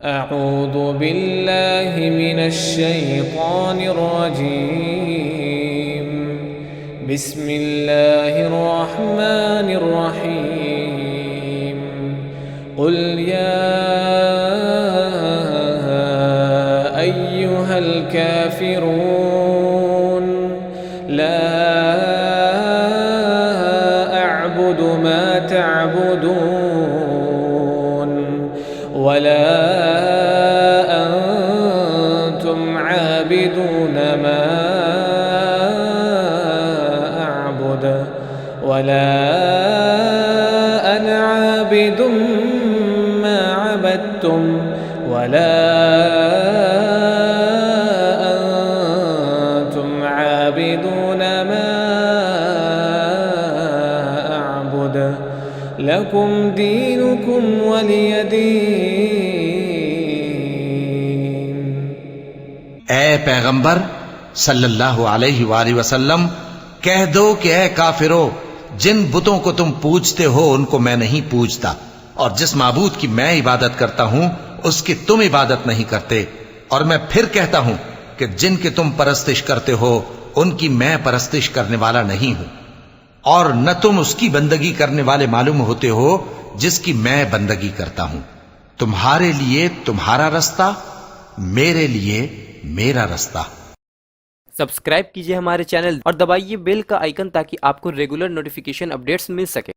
أعوذ بالله من الشيطان الرجيم بسم الله الرحمن الرحيم قل يا أيها الكافرون لا أعبد ما تعبدون ولا أنتم عابدون ما أعبد ولا أنا عابد ما عبدتم ولا أنتم عابدون ما أعبد لكم دينكم ولي दीन। ए पैगंबर सल्लल्लाहु अलैहि वसल्लम, कह दो कि ए काफिरो, जिन बुतों को तुम पूजते हो उनको मैं नहीं पूजता, और जिस माबूद की मैं इबादत करता हूं उसकी तुम इबादत नहीं करते। और मैं फिर कहता हूं कि जिनकी तुम परस्तिश करते हो उनकी मैं परस्तिश करने वाला नहीं हूं, और न तुम उसकी बंदगी करने वाले मालूम होते हो जिसकी मैं बंदगी करता हूं। तुम्हारे लिए तुम्हारा रास्ता, मेरे लिए मेरा रास्ता। सब्सक्राइब कीजिए हमारे चैनल और दबाइए बेल का आइकन ताकि आपको रेगुलर नोटिफिकेशन अपडेट्स मिल सके।